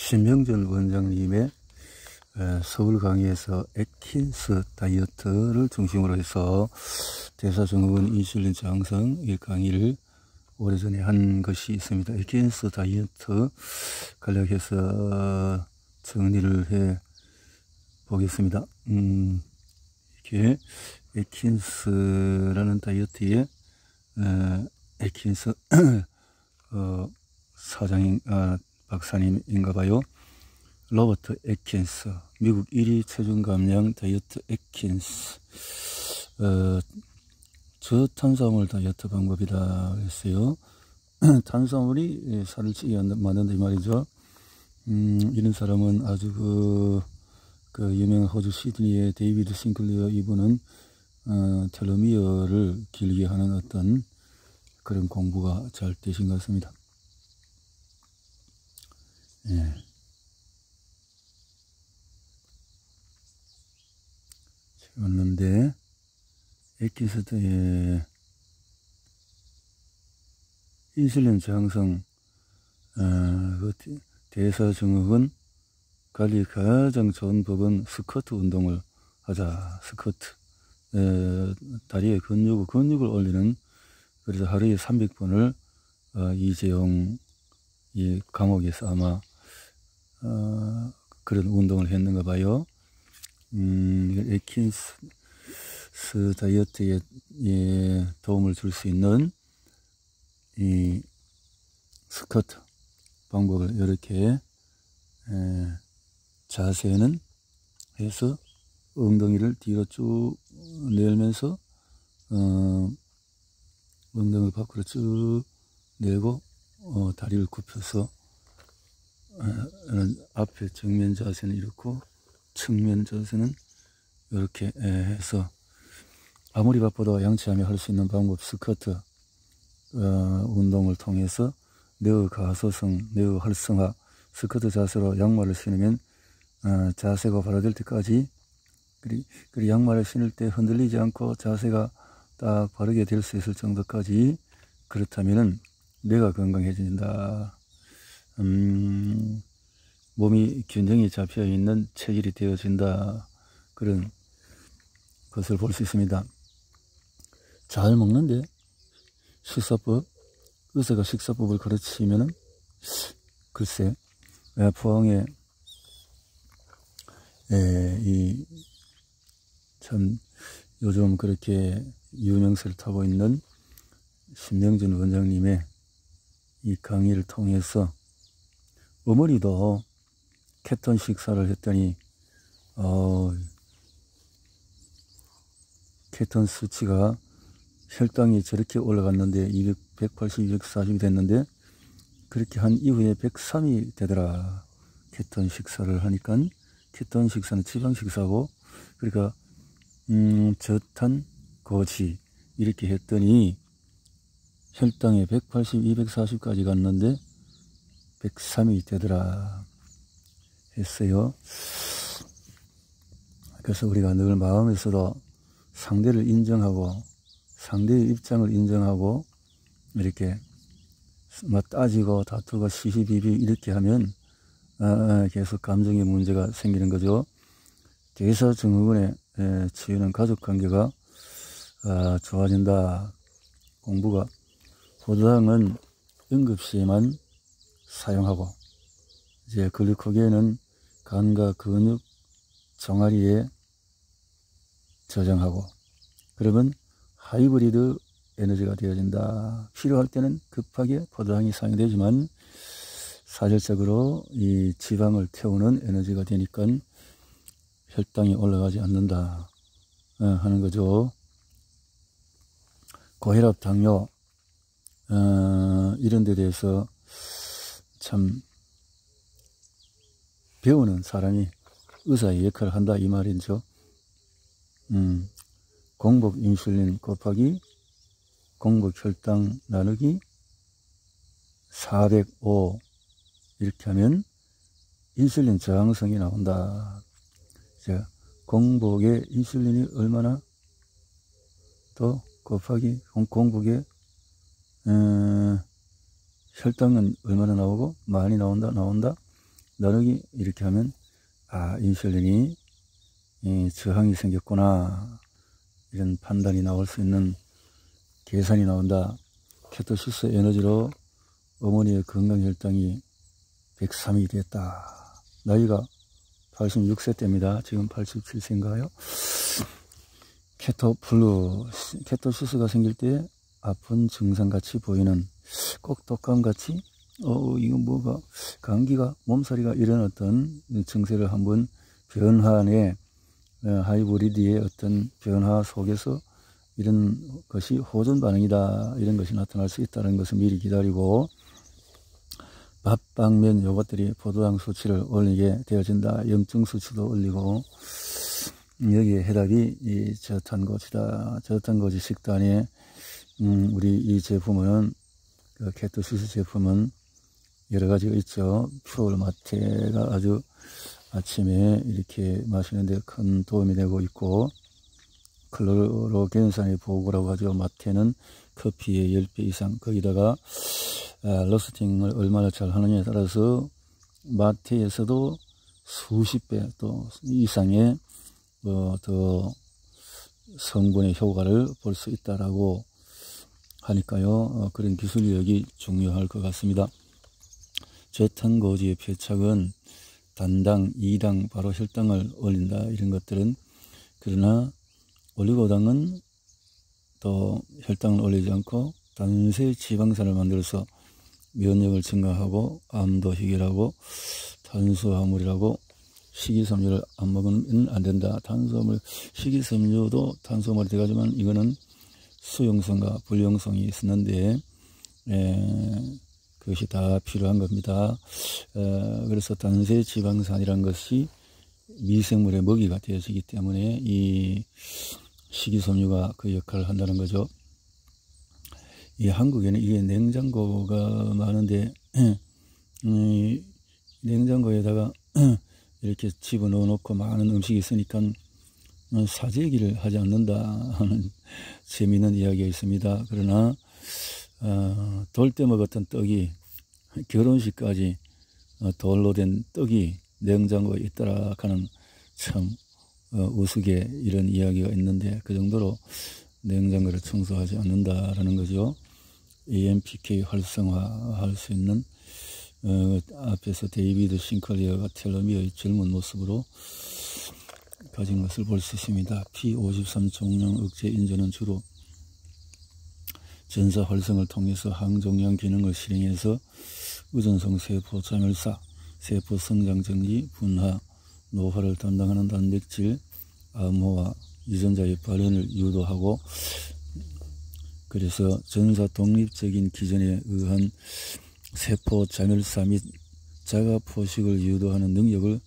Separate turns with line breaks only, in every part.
신명준 원장님의 서울 강의에서 애킨스 다이어트를 중심으로 해서 대사증후군 인슐린 저항성 이 강의를 오래전에 한 것이 있습니다. 애킨스 다이어트 간략해서 정리를 해 보겠습니다. 이게 애킨스라는 다이어트에 애킨스 박사님인가 봐요. 로버트 애킨스, 미국 1위 체중 감량 다이어트 애킨스, 저탄수화물 다이어트 방법이다 했어요. 탄수화물이 살을 찌게 만든다 이 말이죠. 이런 사람은 아주 그 유명한 호주 시드니의 데이비드 싱클리어 이분은 텔로미어를 길게 하는 어떤 그런 공부가 잘 되신 것 같습니다. 예. 왔는데 애킨스의 인슐린 저항성 대사증후군 관리 가장 좋은 법은 스쿼트 운동을 하자. 스쿼트 다리에 근육을 올리는, 그래서 하루에 300번을 이재용 이 감옥에서 아마 그런 운동을 했는가 봐요. 애킨스 다이어트에 도움을 줄 수 있는 이 스쿼트 방법을 이렇게 자세는 해서 엉덩이를 뒤로 쭉 내면서 엉덩이를 밖으로 쭉 내고 다리를 굽혀서 앞에 정면 자세는 이렇고 측면 자세는 이렇게 해서 아무리 바빠도 양치하며 할 수 있는 방법 스쿼트 운동을 통해서 뇌의 가소성, 뇌의 활성화, 스쿼트 자세로 양말을 신으면 자세가 바로될 때까지, 그리고 양말을 신을 때 흔들리지 않고 자세가 딱 바르게 될 수 있을 정도까지, 그렇다면은 뇌가 건강해진다. 몸이 균형이 잡혀 있는 체질이 되어진다. 그런 것을 볼 수 있습니다. 잘 먹는데 식사법, 의사가 식사법을 가르치면은 글쎄 포항에 참 요즘 그렇게 유명세를 타고 있는 신명준 원장님의 이 강의를 통해서 어머니도 케톤 식사를 했더니 케톤 수치가 혈당이 저렇게 올라갔는데 180, 240이 됐는데 그렇게 한 이후에 103이 되더라. 케톤 식사를 하니까. 케톤 식사는 지방 식사고, 그러니까 저탄 고지 이렇게 했더니 혈당이 180, 240까지 갔는데 103이 되더라 했어요. 그래서 우리가 늘 마음에서도 상대를 인정하고 상대의 입장을 인정하고 이렇게 따지고 다투고 시시비비 이렇게 하면 계속 감정의 문제가 생기는 거죠. 대사증후군에 치유는 가족관계가 좋아진다. 공부가 포도당은 응급시에만 사용하고, 이제 글루코겐은 간과 근육 종아리에 저장하고, 그러면 하이브리드 에너지가 되어진다. 필요할 때는 급하게 포도당이 사용되지만 사실적으로 이 지방을 태우는 에너지가 되니까 혈당이 올라가지 않는다 하는 거죠. 고혈압, 당뇨 이런 데 대해서 참 배우는 사람이 의사의 역할을 한다 이 말이죠. 공복 인슐린 곱하기 공복 혈당 나누기 405 이렇게 하면 인슐린 저항성이 나온다. 자, 공복의 인슐린이 얼마나 또 곱하기 공복의 혈당은 얼마나 나오고 많이 나온다. 나누기 이렇게 하면 인슐린이 저항이 생겼구나, 이런 판단이 나올 수 있는 계산이 나온다. 케토시스 에너지로 어머니의 건강 혈당이 103이 됐다. 나이가 86세 때입니다. 지금 87세인가요? 케토시스가 생길 때 아픈 증상같이 보이는, 꼭 독감같이 이거 뭐가 감기가 몸살이가 이런 어떤 증세를 한번 변화의 하이브리드의 어떤 변화 속에서 이런 것이 호전 반응이다, 이런 것이 나타날 수 있다는 것을 미리 기다리고, 밥방면 요것들이 포도당 수치를 올리게 되어진다. 염증 수치도 올리고, 여기에 해답이 이 저탄고지다. 저탄고지 식단에 우리 이 제품은, 그 케토시스 제품은 여러 가지가 있죠. 퓨어 마테가 아주 아침에 이렇게 마시는데 큰 도움이 되고 있고, 클로로겐산의 보고라고 하죠. 마테는 커피의 10배 이상, 거기다가 로스팅을 얼마나 잘 하느냐에 따라서 마테에서도 수십 배 또 이상의 더 성분의 효과를 볼 수 있다라고 하니까요. 그런 기술력이 중요할 것 같습니다. 저탄고지의 표착은 단당, 2당, 바로 혈당을 올린다, 이런 것들은. 그러나 올리고당은 또 혈당을 올리지 않고 단세 지방산을 만들어서 면역을 증가하고 암도 해결하고, 탄수화물이라고 식이섬유를 안 먹으면 안 된다. 식이섬유도 탄수화물이 들어가지만 이거는 수용성과 불용성이 있었는데 그것이 다 필요한 겁니다. 그래서 단세 지방산이란 것이 미생물의 먹이가 되어지기 때문에 이 식이섬유가 그 역할을 한다는 거죠. 이 한국에는 이게 냉장고가 많은데 냉장고에다가 이렇게 집어넣어 놓고 많은 음식이 있으니까 사재기를 하지 않는다 하는 재미있는 이야기가 있습니다. 그러나 돌 때 먹었던 떡이, 결혼식까지 돌로 된 떡이 냉장고에 있더라 하는 참 우스개 이런 이야기가 있는데, 그 정도로 냉장고를 청소하지 않는다라는 거죠. AMPK 활성화할 수 있는 앞에서 데이비드 싱클리어가 텔로미어의 젊은 모습으로 가진 것을 볼 수 있습니다. P53 종양 억제 인자는 주로 전사 활성을 통해서 항종양 기능을 실행해서 의존성 세포 자멸사, 세포 성장 정지, 분화, 노화를 담당하는 단백질, 암호화, 유전자의 발현을 유도하고, 그래서 전사 독립적인 기전에 의한 세포 자멸사 및 자가 포식을 유도하는 능력을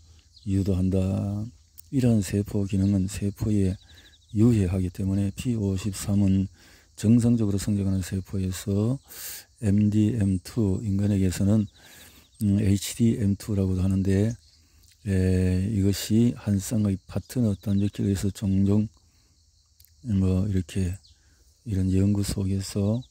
유도한다. 이러한 세포 기능은 세포에 유해하기 때문에 P53은 정상적으로 성장하는 세포에서 MDM2, 인간에게서는 HDM2라고도 하는데, 이것이 한 쌍의 파트너 단백질에서 종종 이렇게 이런 연구 속에서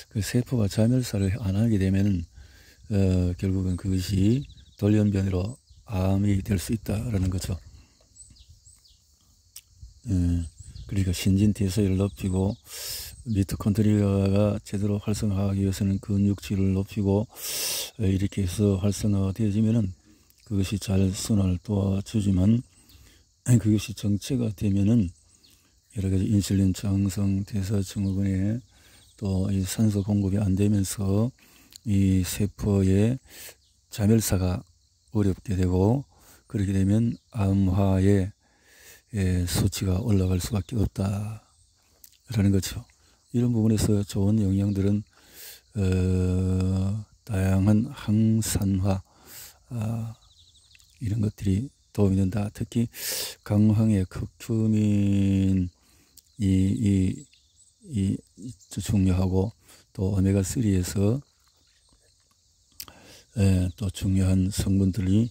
그 세포가 자멸사를 안 하게 되면 결국은 그것이 돌연변이로 암이 될 수 있다라는 거죠. 그러니까 신진대사를 높이고 미토콘드리아가 제대로 활성화하기 위해서는 근육질을 높이고 이렇게 해서 활성화되어지면은 그것이 잘 순환을 도와주지만, 그것이 정체가 되면은 여러 가지 인슐린 저항성 대사 증후군에 또 이 산소 공급이 안 되면서 이 세포의 자멸사가 어렵게 되고, 그렇게 되면 암화의 수치가 올라갈 수밖에 없다라는 거죠. 이런 부분에서 좋은 영양들은 다양한 항산화 이런 것들이 도움이 된다. 특히 강황의 커큐민이 중요하고, 또 오메가3에서 또 중요한 성분들이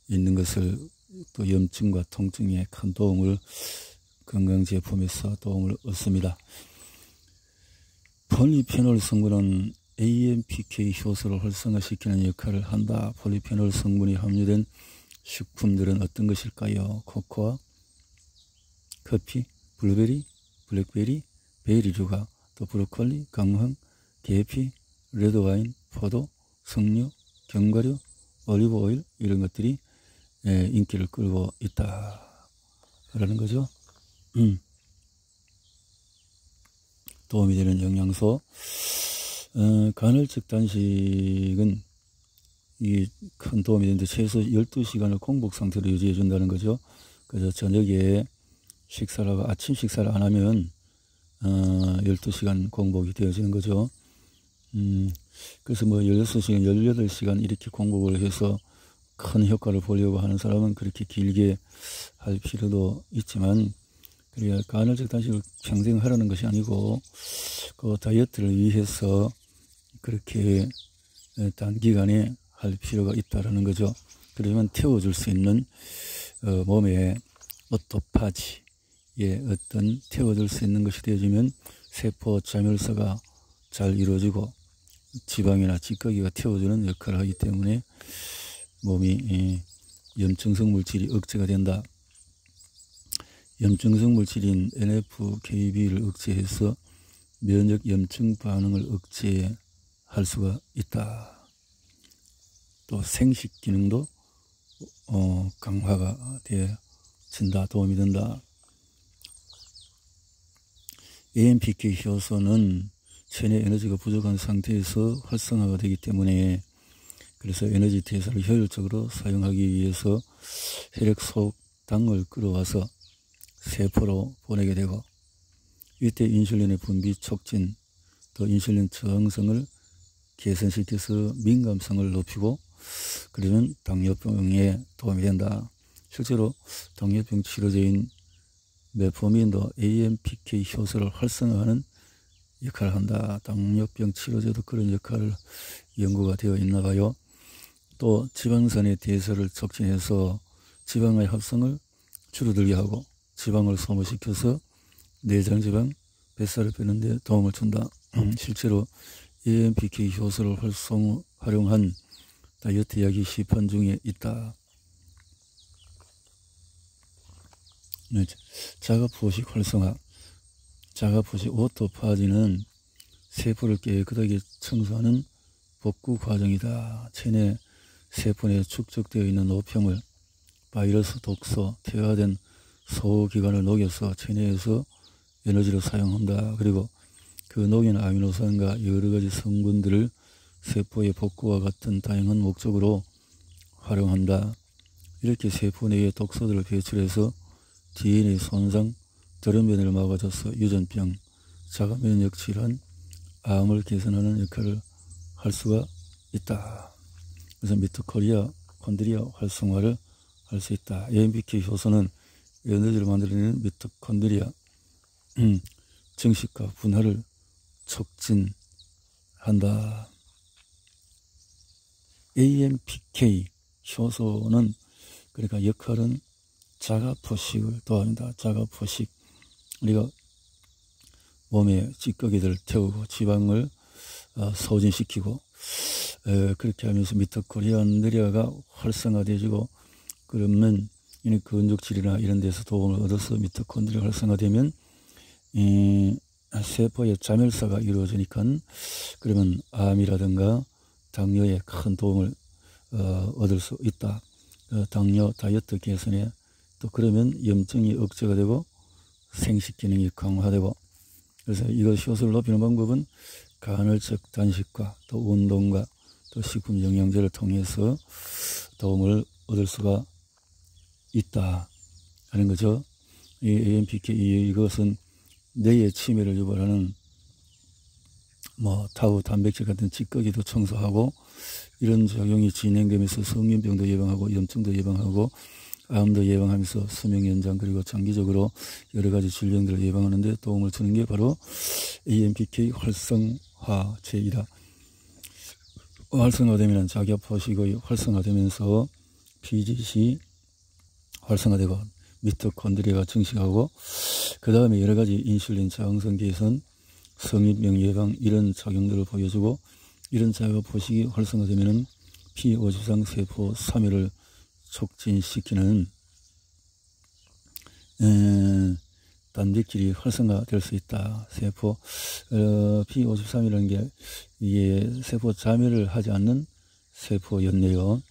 있는 것을, 또 염증과 통증에 큰 도움을, 건강제품에서 도움을 얻습니다. 폴리페놀 성분은 AMPK 효소를 활성화시키는 역할을 한다. 폴리페놀 성분이 함유된 식품들은 어떤 것일까요? 코코아, 커피, 블루베리, 블랙베리, 베리류가, 또 브로콜리, 강황, 계피, 레드와인, 포도, 석류, 견과류, 올리브오일 이런 것들이 인기를 끌고 있다 라는 거죠. 도움이 되는 영양소. 간헐적 단식은 큰 도움이 되는데 최소 12시간을 공복 상태로 유지해 준다는 거죠. 그래서 저녁에 식사를 하고 아침 식사를 안 하면 12시간 공복이 되어지는 거죠. 그래서 뭐 16시간, 18시간 이렇게 공복을 해서 큰 효과를 보려고 하는 사람은 그렇게 길게 할 필요도 있지만, 그래야 간헐적 단식을 평생 하라는 것이 아니고 그 다이어트를 위해서 그렇게 단기간에 할 필요가 있다라는 거죠. 그러면 태워줄 수 있는 몸의 오토파지의 어떤 태워줄 수 있는 것이 되어지면 세포 자멸사가 잘 이루어지고 지방이나 찌꺼기가 태워주는 역할을 하기 때문에 몸이 염증성 물질이 억제가 된다. 염증성 물질인 NF-κB를 억제해서 면역 염증 반응을 억제할 수가 있다. 또 생식 기능도 강화가 되어진다. 도움이 된다. AMPK 효소는 체내 에너지가 부족한 상태에서 활성화가 되기 때문에, 그래서 에너지 대사를 효율적으로 사용하기 위해서 혈액 속 당을 끌어와서 세포로 보내게 되고, 이때 인슐린의 분비 촉진, 또 인슐린 저항성을 개선시켜서 민감성을 높이고, 그러면 당뇨병에 도움이 된다. 실제로 당뇨병 치료제인 메포민도 AMPK 효소를 활성화하는 역할을 한다. 당뇨병 치료제도 그런 역할을 연구가 되어 있나 봐요. 또 지방산의 대사를 촉진해서 지방의 합성을 줄어들게 하고 지방을 소모시켜서 내장지방, 뱃살을 빼는 데 도움을 준다. 실제로 AMPK 효소를 활용한 다이어트 약이 시판 중에 있다. 자가포식 활성화. 자가포식 오토파지는 세포를 깨끗하게 청소하는 복구 과정이다. 체내 세포 내에 축적되어 있는 노폐물, 바이러스, 독소, 퇴화된 소기관을 녹여서 체내에서 에너지로 사용한다. 그리고 그 녹인 아미노산과 여러가지 성분들을 세포의 복구와 같은 다양한 목적으로 활용한다. 이렇게 세포 내에 독소들을 배출해서 DNA 손상, 돌연변이를 막아줘서 유전병, 자가면역 질환, 암을 개선하는 역할을 할 수가 있다. 그래서 미토콘드리아 활성화를 할 수 있다. AMPK 효소는 에너지를 만들어내는 미토콘드리아 증식과 분할을 촉진한다. AMPK 효소는 그러니까 역할은 자가포식을 도와준다. 자가포식. 우리가 몸에 찌꺼기들을 태우고 지방을 소진시키고 그렇게 하면서 미토콘드리아가 활성화되어지고, 그러면 근육질이나 이런 데서 도움을 얻어서 미토콘드리아 활성화되면 세포의 자멸사가 이루어지니까 그러면 암이라든가 당뇨에 큰 도움을 얻을 수 있다. 당뇨 다이어트 개선에 또 그러면 염증이 억제가 되고 생식 기능이 강화되고, 그래서 이것 효소를 높이는 방법은 간헐적 단식과 또 운동과 또 식품 영양제를 통해서 도움을 얻을 수가 있다 하는 거죠. 이 AMPK 이것은 뇌의 치매를 유발하는 타우 단백질 같은 찌꺼기도 청소하고 이런 작용이 진행되면서 성인병도 예방하고 염증도 예방하고 암도 예방하면서 수명 연장 그리고 장기적으로 여러 가지 질병들을 예방하는 데 도움을 주는 게 바로 AMPK 활성화제이다. 활성화되면 자가포식이 활성화되면서 PGC 활성화되고 미토콘드리아가 증식하고, 그 다음에 여러 가지 인슐린 저항성 개선, 성인병 예방 이런 작용들을 보여주고, 이런 자가 포식이 활성화되면은 P53 세포 사멸을 촉진시키는 단백질이 활성화될 수 있다. 세포 P53이라는 게 이게 세포 자멸을 하지 않는 세포였네요.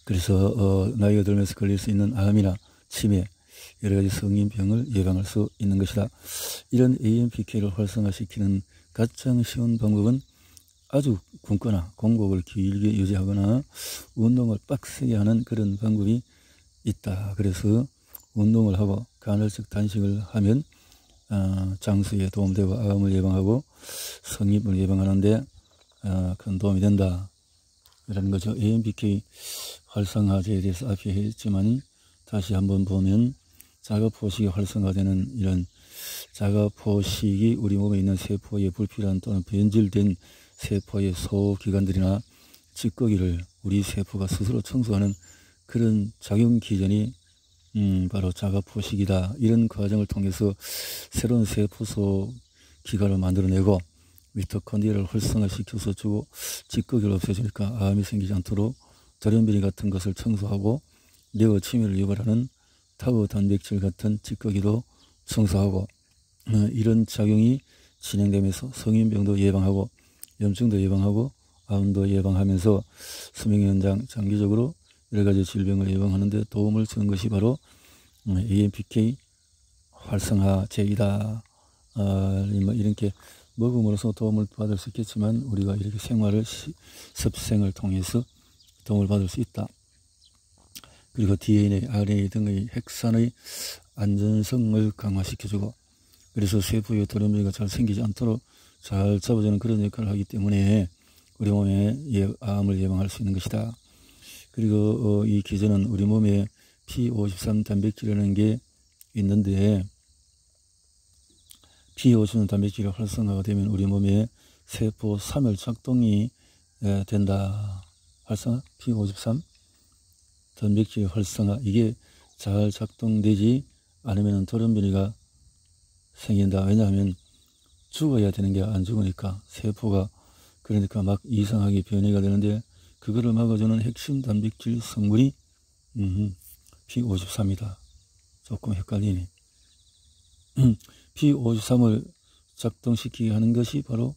그래서 나이가 들면서 걸릴 수 있는 암이나 치매, 여러 가지 성인병을 예방할 수 있는 것이다. 이런 AMPK를 활성화시키는 가장 쉬운 방법은 아주 굶거나 공복을 길게 유지하거나 운동을 빡세게 하는 그런 방법이 있다. 그래서 운동을 하고 간헐적 단식을 하면 장수에 도움되고 암을 예방하고 성인병을 예방하는데 큰 도움이 된다. 이라는 거죠. AMPK 활성화제에 대해서 앞에 했지만 다시 한번 보면 자가포식이 활성화되는 이런 자가포식이 우리 몸에 있는 세포의 불필요한 또는 변질된 세포의 소기관들이나 찌꺼기를 우리 세포가 스스로 청소하는 그런 작용 기전이 바로 자가포식이다. 이런 과정을 통해서 새로운 세포소 기관을 만들어내고 미토콘드리아를 활성화시켜서 주고 찌꺼기를 없애주니까 암이 생기지 않도록 돌연변이 같은 것을 청소하고 뇌의 치매를 유발하는 타우 단백질 같은 찌꺼기도 청소하고 이런 작용이 진행되면서 성인병도 예방하고 염증도 예방하고 암도 예방하면서 수명 연장, 장기적으로 여러 가지 질병을 예방하는 데 도움을 주는 것이 바로 AMPK 활성화제이다. 이렇게 먹음으로써 도움을 받을 수 있겠지만 우리가 이렇게 생활을 습생을 통해서 도움을 받을 수 있다. 그리고 DNA, RNA 등의 핵산의 안전성을 강화시켜주고, 그래서 세포의 돌연변이가 잘 생기지 않도록 잘 잡아주는 그런 역할을 하기 때문에 우리 몸에 암을 예방할 수 있는 것이다. 그리고 이 기전은 우리 몸에 P53 단백질이라는 게 있는데, P53 단백질이 활성화가 되면 우리 몸에 세포 사멸 작동이 된다. 활성화 P53 단백질 활성화, 이게 잘 작동되지 않으면 돌연변이가 생긴다. 왜냐하면 죽어야 되는 게 안 죽으니까 세포가, 그러니까 막 이상하게 변이가 되는데 그거를 막아주는 핵심 단백질 성분이 P53이다. 조금 헷갈리네. P53을 작동시키게 하는 것이 바로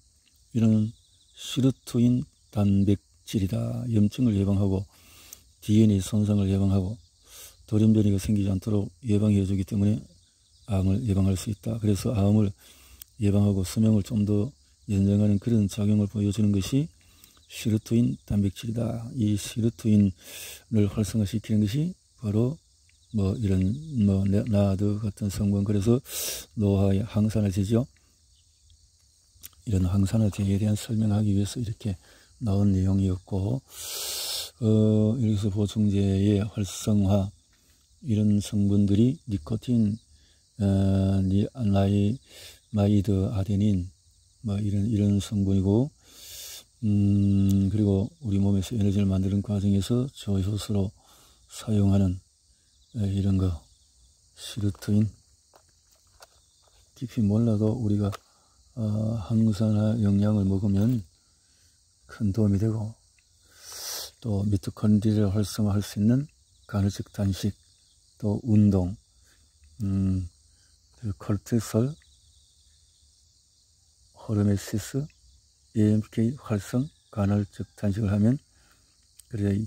이런 시르투인 단백질이다. 염증을 예방하고 DNA 손상을 예방하고 돌연변이가 생기지 않도록 예방해 주기 때문에 암을 예방할 수 있다. 그래서 암을 예방하고 수명을 좀 더 연장하는 그런 작용을 보여주는 것이 시르투인 단백질이다. 이 시르투인을 활성화시키는 것이 바로 이런 나드 같은 성분, 그래서 노화의 항산화제죠. 이런 항산화제에 대한 설명하기 위해서 이렇게 나온 내용이었고, 여기서 보충제의 활성화, 이런 성분들이 니코틴, 마이드, 아데닌, 이런 성분이고, 그리고 우리 몸에서 에너지를 만드는 과정에서 저효소로 사용하는 이런 거, 시르투인. 깊이 몰라도 우리가 항산화 영양을 먹으면 큰 도움이 되고, 또 미토콘드리아를 활성화할 수 있는 간헐적 단식, 또 운동, 콜티솔, 호르메시스, AMPK 활성, 간헐적 단식을 하면, 그래,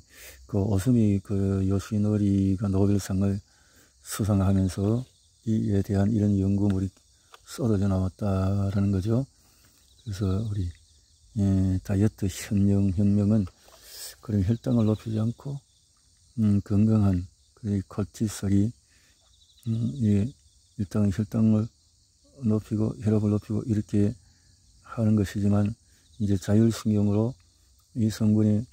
오스미 요시노리가 노벨상을 수상하면서 이에 대한 이런 연구물이 쏟아져 나왔다라는 거죠. 그래서 우리 다이어트 혁명은 그런 혈당을 높이지 않고 건강한 콜티솔이 일단 혈당을 높이고 혈압을 높이고 이렇게 하는 것이지만, 이제 자율신경으로 이 성분이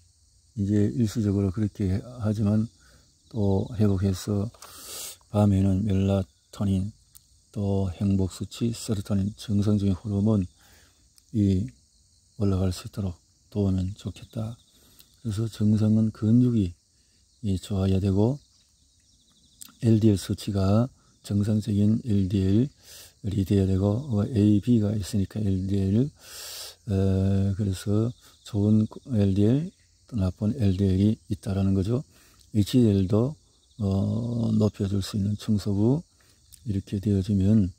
이제 일시적으로 그렇게 하지만 또 회복해서 밤에는 멜라토닌, 또 행복수치, 세로토닌, 정상적인 호르몬이 올라갈 수 있도록 도우면 좋겠다. 그래서 정상은 근육이 좋아야 되고 LDL 수치가 정상적인 LDL이 돼야 되고, A, B가 있으니까 LDL, 그래서 좋은 LDL, 또 나쁜 LDL이 있다라는 거죠. HDL도 높여줄 수 있는 청소부 이렇게 되어지면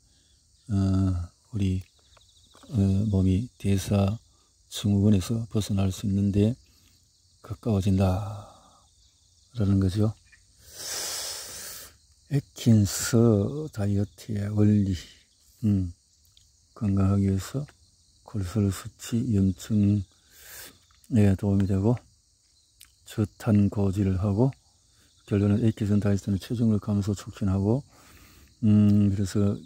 우리 몸이 대사 증후군에서 벗어날 수 있는데 가까워진다 라는 거죠. 애킨스 다이어트의 원리, 건강하기 위해서 콜레스테롤 수치 염증에 도움이 되고 저탄 고지를 하고, 결론은 애킨스 다이어트는 체중을 감소 촉진하고, 그래서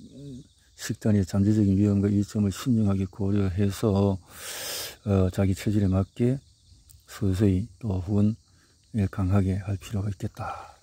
식단의 잠재적인 위험과 이점을 신중하게 고려해서 자기 체질에 맞게 서서히 또 혹은 강하게 할 필요가 있겠다.